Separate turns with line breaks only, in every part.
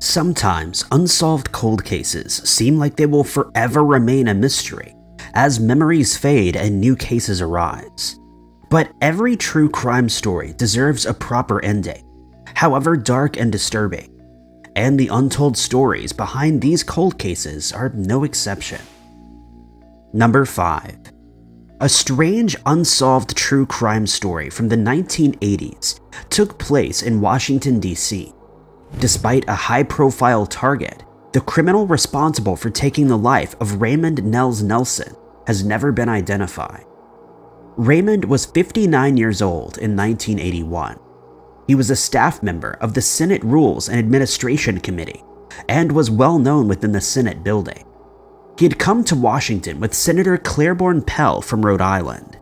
Sometimes unsolved cold cases seem like they will forever remain a mystery as memories fade and new cases arise. But every true crime story deserves a proper ending, however dark and disturbing, and the untold stories behind these cold cases are no exception. Number 5. A strange unsolved true crime story from the 1980s took place in Washington, D.C. Despite a high-profile target, the criminal responsible for taking the life of Raymond Nels Nelson has never been identified. Raymond was 59 years old in 1981. He was a staff member of the Senate Rules and Administration Committee and was well known within the Senate building. He had come to Washington with Senator Claiborne Pell from Rhode Island.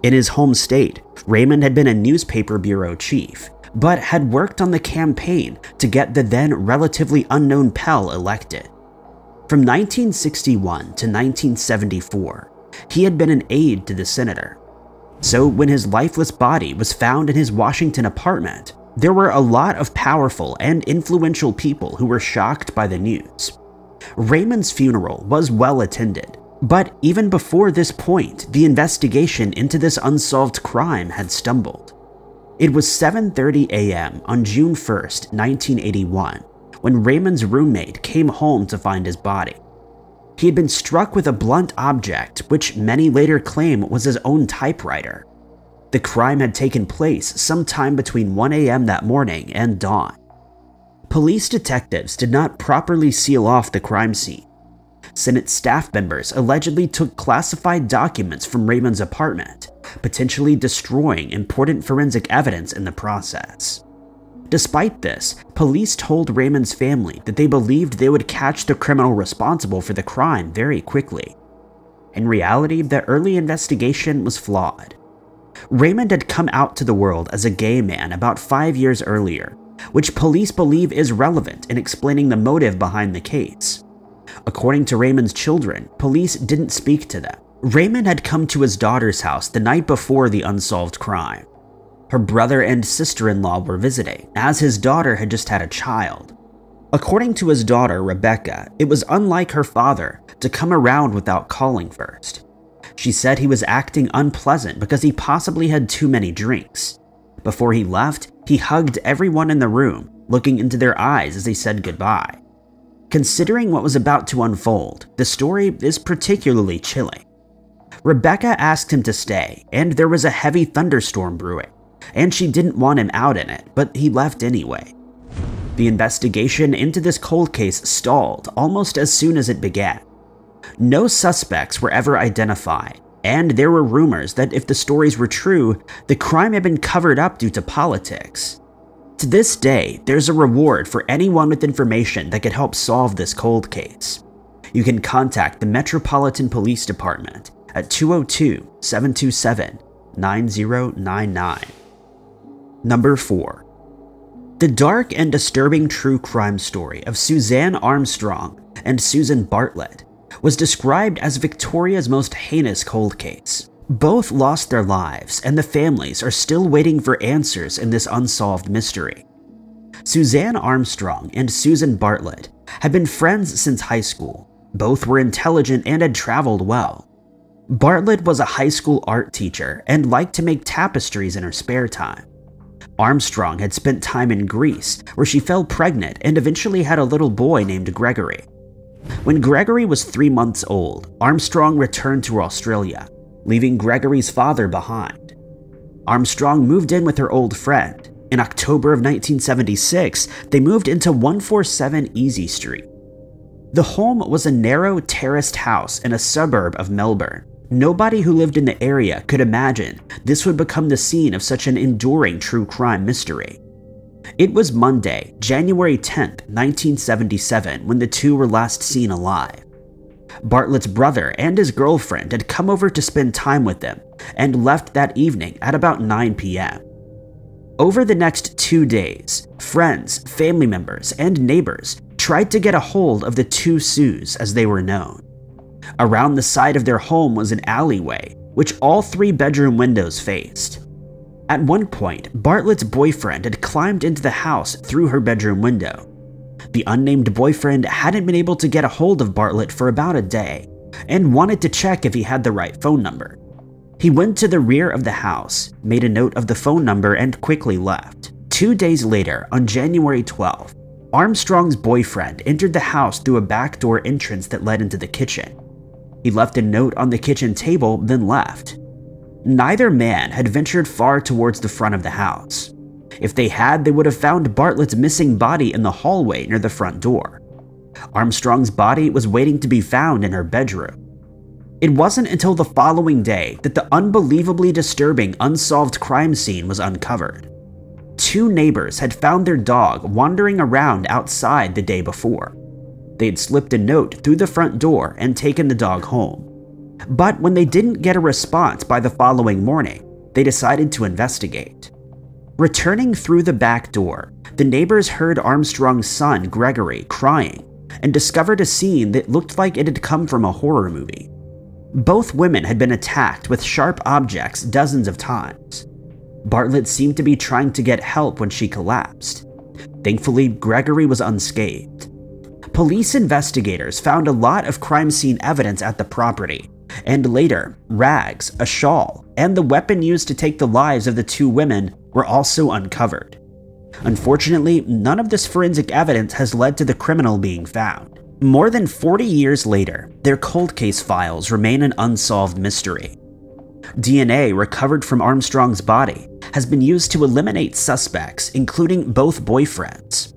In his home state, Raymond had been a newspaper bureau chief, but had worked on the campaign to get the then relatively unknown Pell elected. From 1961 to 1974, he had been an aide to the senator. So when his lifeless body was found in his Washington apartment, there were a lot of powerful and influential people who were shocked by the news. Raymond's funeral was well attended, but even before this point, the investigation into this unsolved crime had stumbled. It was 7:30 a.m. on June 1st, 1981, when Raymond's roommate came home to find his body. He had been struck with a blunt object, which many later claim was his own typewriter. The crime had taken place sometime between 1 a.m. that morning and dawn. Police detectives did not properly seal off the crime scene. Senate staff members allegedly took classified documents from Raymond's apartment, potentially destroying important forensic evidence in the process. Despite this, police told Raymond's family that they believed they would catch the criminal responsible for the crime very quickly. In reality, the early investigation was flawed. Raymond had come out to the world as a gay man about 5 years earlier, which police believe is relevant in explaining the motive behind the case. According to Raymond's children, police didn't speak to them. Raymond had come to his daughter's house the night before the unsolved crime. Her brother and sister-in-law were visiting, as his daughter had just had a child. According to his daughter, Rebecca, it was unlike her father to come around without calling first. She said he was acting unpleasant because he possibly had too many drinks. Before he left, he hugged everyone in the room, looking into their eyes as he said goodbye. Considering what was about to unfold, the story is particularly chilling. Rebecca asked him to stay, and there was a heavy thunderstorm brewing, and she didn't want him out in it, but he left anyway. The investigation into this cold case stalled almost as soon as it began. No suspects were ever identified, and there were rumors that if the stories were true, the crime had been covered up due to politics. To this day, there's a reward for anyone with information that could help solve this cold case. You can contact the Metropolitan Police Department at 202-727-9099. Number 4. The dark and disturbing true crime story of Suzanne Armstrong and Susan Bartlett was described as Victoria's most heinous cold case. Both lost their lives, and the families are still waiting for answers in this unsolved mystery. Suzanne Armstrong and Susan Bartlett had been friends since high school. Both were intelligent and had traveled well. Bartlett was a high school art teacher and liked to make tapestries in her spare time. Armstrong had spent time in Greece, where she fell pregnant and eventually had a little boy named Gregory. When Gregory was 3 months old, Armstrong returned to Australia, leaving Gregory's father behind. Armstrong moved in with her old friend. In October of 1976, they moved into 147 Easy Street. The home was a narrow, terraced house in a suburb of Melbourne. Nobody who lived in the area could imagine this would become the scene of such an enduring true crime mystery. It was Monday, January 10th, 1977, when the two were last seen alive. Bartlett's brother and his girlfriend had come over to spend time with them and left that evening at about 9 p.m. Over the next 2 days, friends, family members, and neighbors tried to get a hold of the two Sues as they were known. Around the side of their home was an alleyway, which all 3 bedroom windows faced. At one point, Bartlett's boyfriend had climbed into the house through her bedroom window. The unnamed boyfriend hadn't been able to get a hold of Bartlett for about a day and wanted to check if he had the right phone number. He went to the rear of the house, made a note of the phone number, and quickly left. 2 days later, on January 12th, Armstrong's boyfriend entered the house through a back door entrance that led into the kitchen. He left a note on the kitchen table, then left. Neither man had ventured far towards the front of the house. If they had, they would have found Bartlett's missing body in the hallway near the front door. Armstrong's body was waiting to be found in her bedroom. It wasn't until the following day that the unbelievably disturbing unsolved crime scene was uncovered. 2 neighbors had found their dog wandering around outside the day before. They had slipped a note through the front door and taken the dog home. But when they didn't get a response by the following morning, they decided to investigate. Returning through the back door, the neighbors heard Armstrong's son, Gregory, crying and discovered a scene that looked like it had come from a horror movie. Both women had been attacked with sharp objects dozens of times. Bartlett seemed to be trying to get help when she collapsed. Thankfully, Gregory was unscathed. Police investigators found a lot of crime scene evidence at the property, and later, rags, a shawl, and the weapon used to take the lives of the 2 women were also uncovered. Unfortunately, none of this forensic evidence has led to the criminal being found. More than 40 years later, their cold case files remain an unsolved mystery. DNA recovered from Armstrong's body has been used to eliminate suspects, including both boyfriends.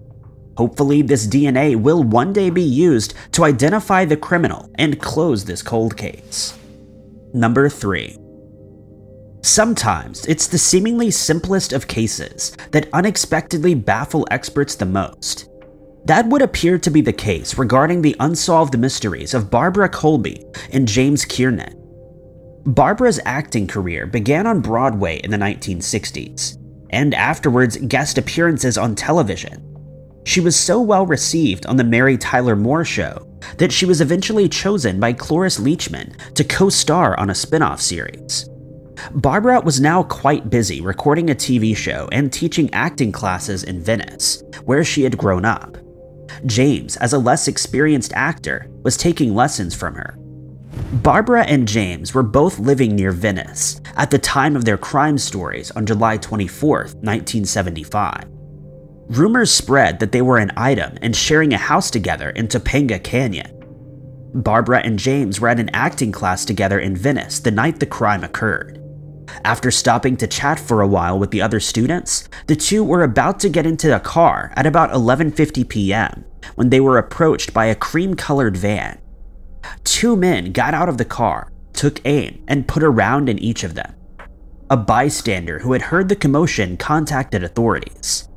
Hopefully, this DNA will one day be used to identify the criminal and close this cold case. Number 3. Sometimes it's the seemingly simplest of cases that unexpectedly baffle experts the most. That would appear to be the case regarding the unsolved mysteries of Barbara Colby and James Kiernet. Barbara's acting career began on Broadway in the 1960s, and afterwards guest appearances on television. She was so well received on the Mary Tyler Moore Show that she was eventually chosen by Cloris Leachman to co-star on a spin-off series. Barbara was now quite busy recording a TV show and teaching acting classes in Venice, where she had grown up. James, as a less experienced actor, was taking lessons from her. Barbara and James were both living near Venice at the time of their crime stories on July 24, 1975. Rumors spread that they were an item and sharing a house together in Topanga Canyon. Barbara and James were at an acting class together in Venice the night the crime occurred. After stopping to chat for a while with the other students, the two were about to get into a car at about 11:50 p.m. when they were approached by a cream-colored van. 2 men got out of the car, took aim, and put a round in each of them. A bystander who had heard the commotion contacted authorities.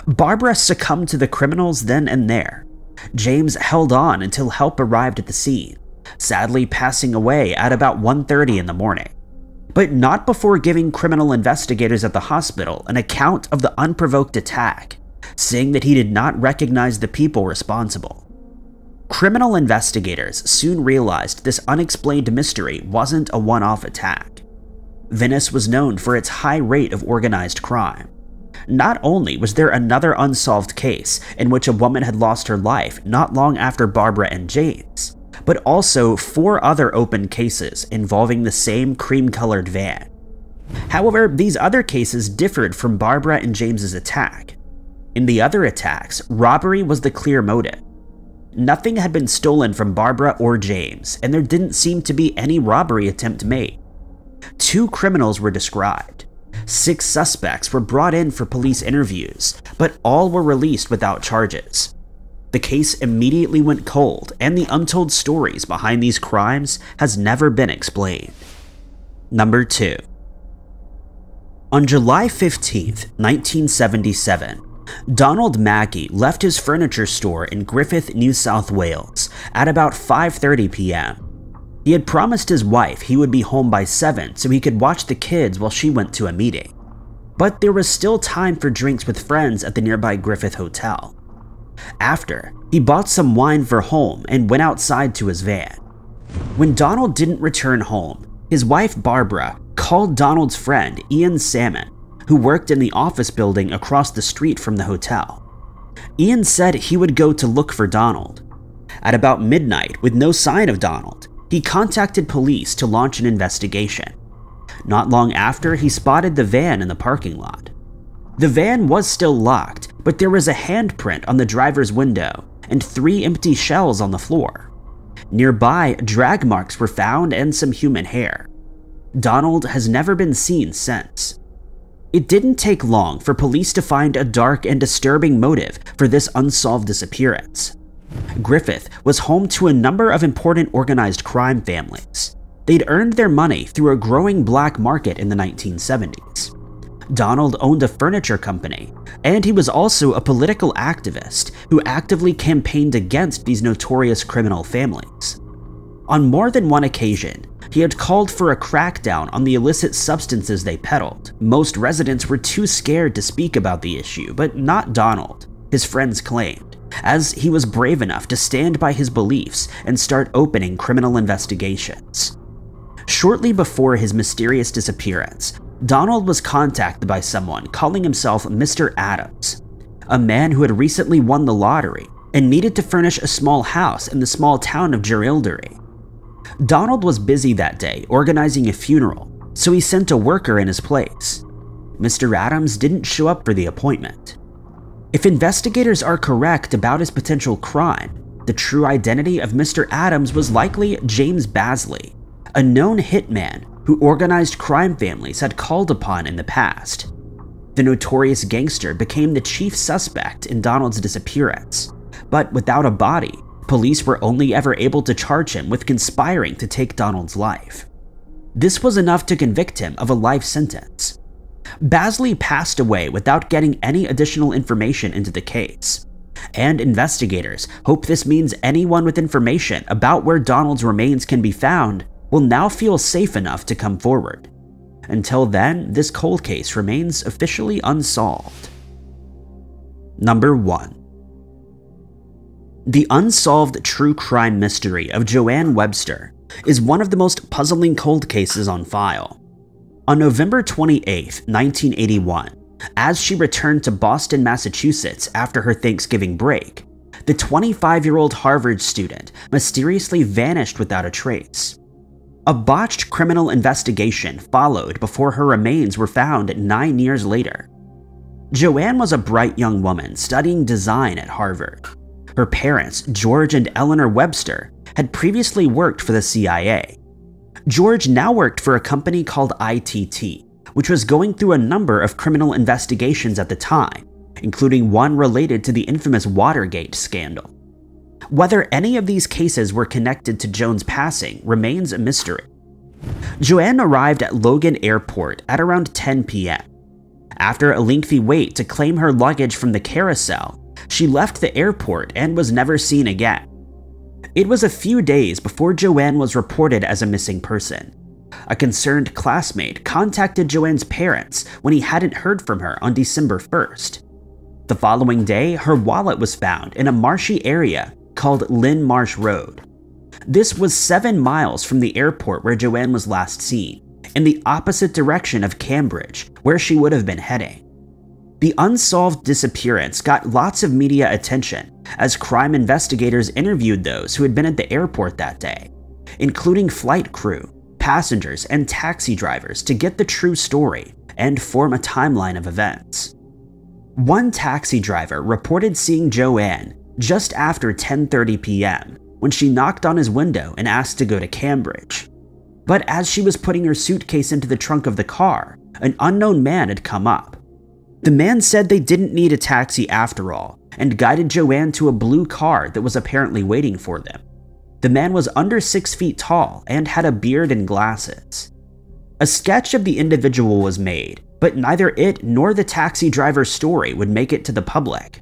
Barbara succumbed to the criminals then and there. James held on until help arrived at the scene, sadly passing away at about 1:30 in the morning. But not before giving criminal investigators at the hospital an account of the unprovoked attack, saying that he did not recognize the people responsible. Criminal investigators soon realized this unexplained mystery wasn't a one-off attack. Venice was known for its high rate of organized crime. Not only was there another unsolved case in which a woman had lost her life not long after Barbara and James, but also 4 other open cases involving the same cream-colored van. However, these other cases differed from Barbara and James's attack. In the other attacks, robbery was the clear motive. Nothing had been stolen from Barbara or James, and there didn't seem to be any robbery attempt made. 2 criminals were described. 6 suspects were brought in for police interviews, but all were released without charges. The case immediately went cold, and the untold stories behind these crimes has never been explained. Number 2. On July 15, 1977, Donald Mackey left his furniture store in Griffith, New South Wales at about 5:30 p.m. He had promised his wife he would be home by 7 so he could watch the kids while she went to a meeting. But there was still time for drinks with friends at the nearby Griffith Hotel. After, he bought some wine for home and went outside to his van. When Donald didn't return home, his wife Barbara called Donald's friend Ian Salmon, who worked in the office building across the street from the hotel. Ian said he would go to look for Donald. At about midnight, with no sign of Donald, he contacted police to launch an investigation. Not long after, he spotted the van in the parking lot. The van was still locked, but there was a handprint on the driver's window and 3 empty shells on the floor. Nearby, drag marks were found and some human hair. Donald has never been seen since. It didn't take long for police to find a dark and disturbing motive for this unsolved disappearance. Griffith was home to a number of important organized crime families. They'd earned their money through a growing black market in the 1970s. Donald owned a furniture company, and he was also a political activist who actively campaigned against these notorious criminal families. On more than one occasion, he had called for a crackdown on the illicit substances they peddled. Most residents were too scared to speak about the issue, but not Donald, his friends claimed, as he was brave enough to stand by his beliefs and start opening criminal investigations. Shortly before his mysterious disappearance, Donald was contacted by someone calling himself Mr. Adams, a man who had recently won the lottery and needed to furnish a small house in the small town of Jerilderie. Donald was busy that day organizing a funeral, so he sent a worker in his place. Mr. Adams didn't show up for the appointment. If investigators are correct about his potential crime, the true identity of Mr. Adams was likely James Basley, a known hitman who organized crime families had called upon in the past. The notorious gangster became the chief suspect in Donald's disappearance, but without a body, police were only ever able to charge him with conspiring to take Donald's life. This was enough to convict him of a life sentence. Basley passed away without getting any additional information into the case, and investigators hope this means anyone with information about where Donald's remains can be found will now feel safe enough to come forward. Until then, this cold case remains officially unsolved. Number 1. The unsolved true crime mystery of Joanne Webster is one of the most puzzling cold cases on file. On November 28, 1981, as she returned to Boston, Massachusetts after her Thanksgiving break, the 25-year-old Harvard student mysteriously vanished without a trace. A botched criminal investigation followed before her remains were found 9 years later. Joanne was a bright young woman studying design at Harvard. Her parents, George and Eleanor Webster, had previously worked for the CIA. George now worked for a company called ITT, which was going through a number of criminal investigations at the time, including one related to the infamous Watergate scandal. Whether any of these cases were connected to Joan's passing remains a mystery. Joanne arrived at Logan Airport at around 10 p.m. After a lengthy wait to claim her luggage from the carousel, she left the airport and was never seen again. It was a few days before Joanne was reported as a missing person. A concerned classmate contacted Joanne's parents when he hadn't heard from her on December 1st. The following day, her wallet was found in a marshy area called Lynn Marsh Road. This was 7 miles from the airport where Joanne was last seen, in the opposite direction of Cambridge, where she would have been heading. The unsolved disappearance got lots of media attention as crime investigators interviewed those who had been at the airport that day, including flight crew, passengers, and taxi drivers to get the true story and form a timeline of events. One taxi driver reported seeing Joanne just after 10:30 p.m. when she knocked on his window and asked to go to Cambridge. But as she was putting her suitcase into the trunk of the car, an unknown man had come up. The man said they didn't need a taxi after all, and guided Joanne to a blue car that was apparently waiting for them. The man was under 6 feet tall and had a beard and glasses. A sketch of the individual was made, but neither it nor the taxi driver's story would make it to the public.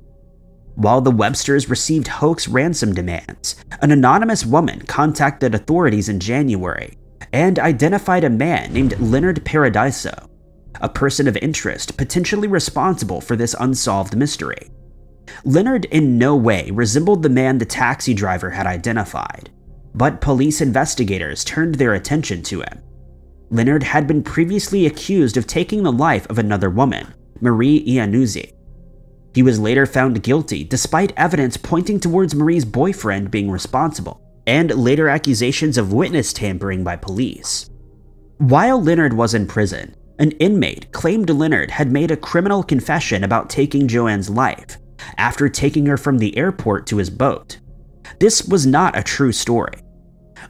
While the Websters received hoax ransom demands, an anonymous woman contacted authorities in January and identified a man named Leonard Paradiso, a person of interest potentially responsible for this unsolved mystery. Leonard in no way resembled the man the taxi driver had identified, but police investigators turned their attention to him. Leonard had been previously accused of taking the life of another woman, Marie Iannuzzi. He was later found guilty despite evidence pointing towards Marie's boyfriend being responsible, and later accusations of witness tampering by police. While Leonard was in prison, an inmate claimed Leonard had made a criminal confession about taking Joanne's life after taking her from the airport to his boat. This was not a true story.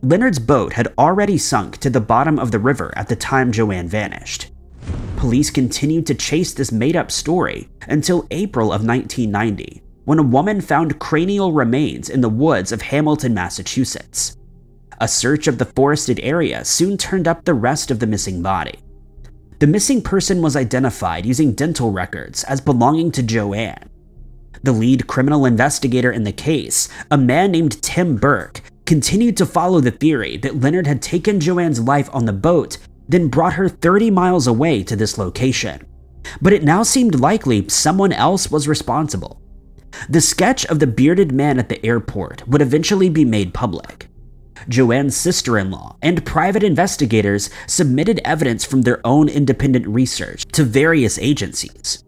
Leonard's boat had already sunk to the bottom of the river at the time Joanne vanished. Police continued to chase this made-up story until April of 1990, when a woman found cranial remains in the woods of Hamilton, Massachusetts. A search of the forested area soon turned up the rest of the missing body. The missing person was identified using dental records as belonging to Joanne. The lead criminal investigator in the case, a man named Tim Burke, continued to follow the theory that Leonard had taken Joanne's life on the boat, then brought her 30 miles away to this location. But it now seemed likely someone else was responsible. The sketch of the bearded man at the airport would eventually be made public. Joanne's sister-in-law and private investigators submitted evidence from their own independent research to various agencies.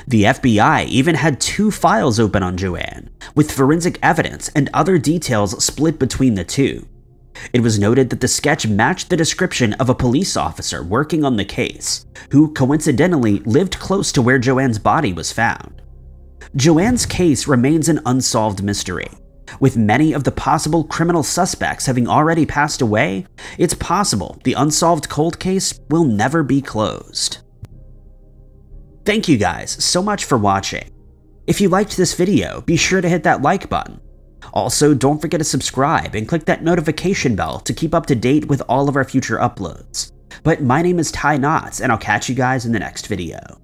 The FBI even had 2 files open on Joanne, with forensic evidence and other details split between the two. It was noted that the sketch matched the description of a police officer working on the case, who coincidentally lived close to where Joanne's body was found. Joanne's case remains an unsolved mystery. With many of the possible criminal suspects having already passed away, it's possible the unsolved cold case will never be closed. Thank you guys so much for watching. If you liked this video, be sure to hit that like button. Also, don't forget to subscribe and click that notification bell to keep up to date with all of our future uploads. But my name is Ty Knotts, and I'll catch you guys in the next video.